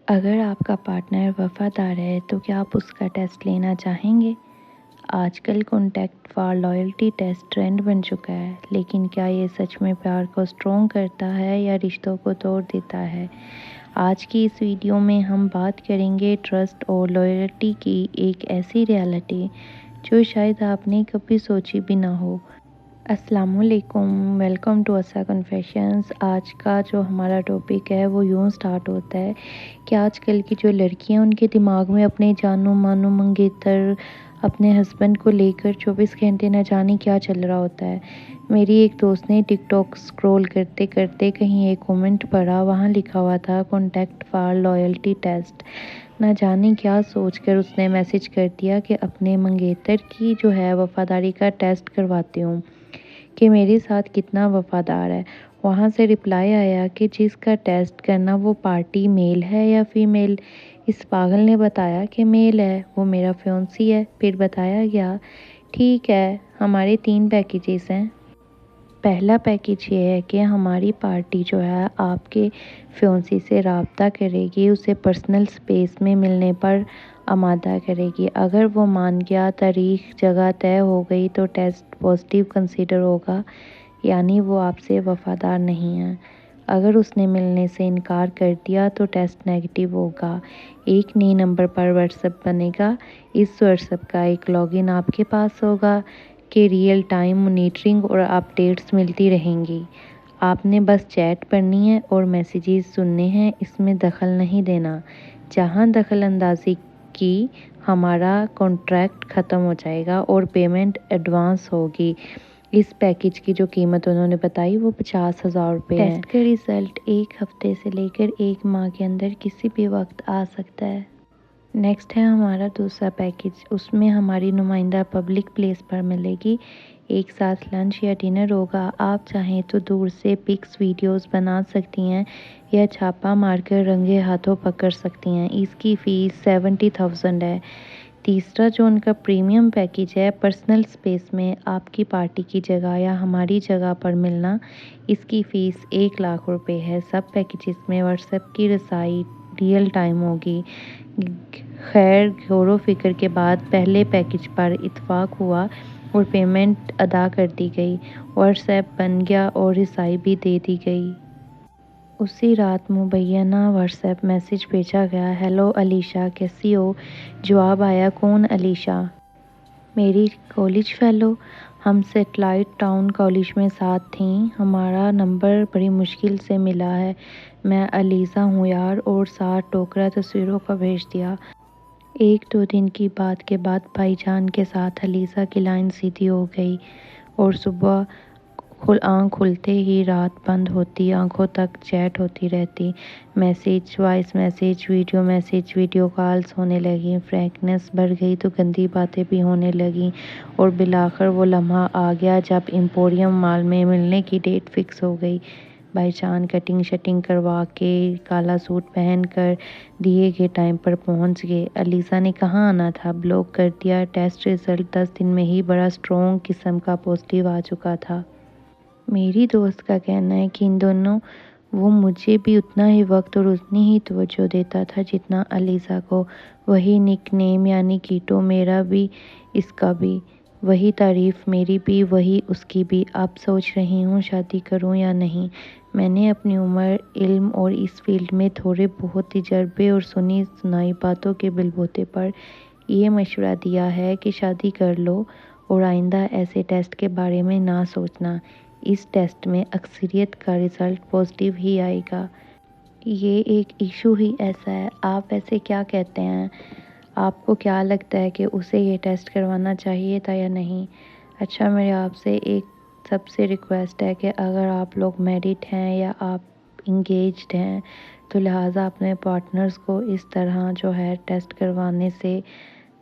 अगर आपका पार्टनर वफ़ादार है तो क्या आप उसका टेस्ट लेना चाहेंगे? आजकल contact for loyalty test trend बन चुका है, लेकिन क्या ये सच में प्यार को स्ट्रॉन्ग करता है या रिश्तों को तोड़ देता है? आज की इस वीडियो में हम बात करेंगे ट्रस्ट और लॉयल्टी की एक ऐसी रियलिटी जो शायद आपने कभी सोची भी ना हो। अस्सलामुअलैकुम, वेलकम टू असा कन्फेशंस। आज का जो हमारा टॉपिक है वो यूँ स्टार्ट होता है कि आजकल की जो लड़कियां उनके दिमाग में अपने जानू मानू मंगेतर अपने हस्बैंड को लेकर 24 घंटे न जाने क्या चल रहा होता है। मेरी एक दोस्त ने टिकटॉक स्क्रॉल करते करते कहीं एक कमेंट पढ़ा, वहाँ लिखा हुआ था कॉन्टैक्ट फॉर लॉयल्टी टेस्ट। ना जाने क्या सोचकर उसने मैसेज कर दिया कि अपने मंगेतर की जो है वफ़ादारी का टेस्ट करवाती हूँ कि मेरे साथ कितना वफ़ादार है। वहाँ से रिप्लाई आया कि जिसका टेस्ट करना वो पार्टी मेल है या फीमेल। इस पागल ने बताया कि मेल है, वो मेरा फियांसी है। फिर बताया गया, ठीक है, हमारे 3 पैकेजेस हैं। पहला पैकेज ये है कि हमारी पार्टी जो है आपके फियांसी से रब्ता करेगी, उसे पर्सनल स्पेस में मिलने पर आमादा करेगी। अगर वो मान गया, तारीख जगह तय हो गई तो टेस्ट पॉजिटिव कंसीडर होगा, यानी वो आपसे वफ़ादार नहीं है। अगर उसने मिलने से इनकार कर दिया तो टेस्ट नेगेटिव होगा। एक नए नंबर पर व्हाट्सएप बनेगा। इस व्हाट्सएप का एक लॉगिन आपके पास होगा कि रियल टाइम मॉनिटरिंग और अपडेट्स मिलती रहेंगी। आपने बस चैट पढ़नी है और मैसेजेस सुनने हैं, इसमें दखल नहीं देना। जहां दखल अंदाजी की, हमारा कॉन्ट्रैक्ट ख़त्म हो जाएगा और पेमेंट एडवांस होगी। इस पैकेज की जो कीमत उन्होंने बताई वो 50,000 रुपये है। टेस्ट का रिज़ल्ट 1 हफ्ते से लेकर 1 माह के अंदर किसी भी वक्त आ सकता है। नेक्स्ट है हमारा दूसरा पैकेज। उसमें हमारी नुमाइंदा पब्लिक प्लेस पर मिलेगी। एक साथ लंच या डिनर होगा। आप चाहें तो दूर से पिक्स वीडियोस बना सकती हैं या छापा मारकर रंगे हाथों पकड़ सकती हैं। इसकी फ़ीस 70,000 है। तीसरा जो उनका प्रीमियम पैकेज है, पर्सनल स्पेस में आपकी पार्टी की जगह या हमारी जगह पर मिलना, इसकी फ़ीस 1 लाख रुपए है। सब पैकेजेस में व्हाट्सएप की रसाई रियल टाइम होगी। खैर, गौर फिक्र के बाद पहले पैकेज पर इत्फाक हुआ और पेमेंट अदा कर दी गई। व्हाट्सएप बन गया और रसाई भी दे दी गई। उसी रात मुबैना व्हाट्सएप मैसेज भेजा गया, हेलो अलीशा, कैसी हो? जवाब आया, कौन अलीशा? मेरी कॉलेज फेलो। हम सेटेलाइट टाउन कॉलेज में साथ थीं। हमारा नंबर बड़ी मुश्किल से मिला है। मैं अलीज़ा हूँ यार, और 7 टोकरा तस्वीरों का भेज दिया। 1-2 दिन की बात के बाद भाईजान के साथ अलीज़ा की लाइन सीधी हो गई और सुबह आँख खुलते ही रात बंद होती, आंखों तक चैट होती रहती। Message, voice message, video calls होने लगी। फ्रैंकनेस बढ़ गई तो गंदी बातें भी होने लगीं और बिलाखिर वो लम्हा आ गया जब एम्पोरियम मॉल में मिलने की डेट फिक्स हो गई। भाईजान कटिंग शटिंग करवा के काला सूट पहन कर दिए गए टाइम पर पहुंच गए। अलीज़ा ने कहाँ आना था, ब्लॉक कर दिया। टेस्ट रिज़ल्ट 10 दिन में ही बड़ा स्ट्रॉन्ग किस्म का पॉजिटिव आ चुका था। मेरी दोस्त का कहना है कि इन दोनों वो मुझे भी उतना ही वक्त और उतनी ही तवज्जो देता था जितना अलीज़ा को। वही निकनेम यानी कीटो, मेरा भी इसका भी। वही तारीफ़ मेरी भी, वही उसकी भी। अब सोच रही हूँ शादी करूँ या नहीं। मैंने अपनी उम्र, इल्म और इस फील्ड में थोड़े बहुत तजर्बे और सुनी सुनाई बातों के बलबूते पर ये मशवरा दिया है कि शादी कर लो और आइंदा ऐसे टेस्ट के बारे में ना सोचना। इस टेस्ट में अक्सरियत का रिज़ल्ट पॉजिटिव ही आएगा। ये एक इशू ही ऐसा है। आप वैसे क्या कहते हैं? आपको क्या लगता है कि उसे ये टेस्ट करवाना चाहिए था या नहीं? अच्छा, मेरे आपसे एक सबसे रिक्वेस्ट है कि अगर आप लोग मैरिड हैं या आप इंगेज्ड हैं तो लिहाजा अपने पार्टनर्स को इस तरह जो है टेस्ट करवाने से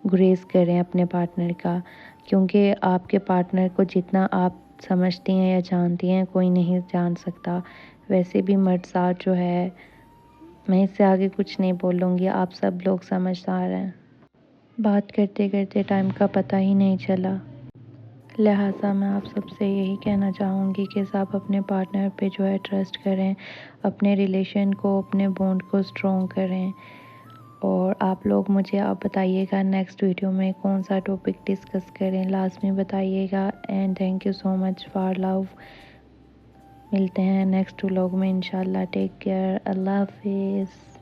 गुरेज करें अपने पार्टनर का, क्योंकि आपके पार्टनर को जितना आप समझती हैं या जानती हैं कोई नहीं जान सकता। वैसे भी मर्द साथ जो है, मैं इससे आगे कुछ नहीं बोलूँगी, आप सब लोग समझदार हैं। बात करते करते टाइम का पता ही नहीं चला। लिहाजा मैं आप सबसे यही कहना चाहूँगी कि आप अपने पार्टनर पे जो है ट्रस्ट करें, अपने रिलेशन को, अपने बॉन्ड को स्ट्रॉन्ग करें। और आप लोग मुझे आप बताइएगा नेक्स्ट वीडियो में कौन सा टॉपिक डिस्कस करें, लास्ट में बताइएगा। And thank you so much for love. मिलते हैं नेक्स्ट व्लॉग में इंशाल्लाह। Take care. अल्लाह हाफिज़।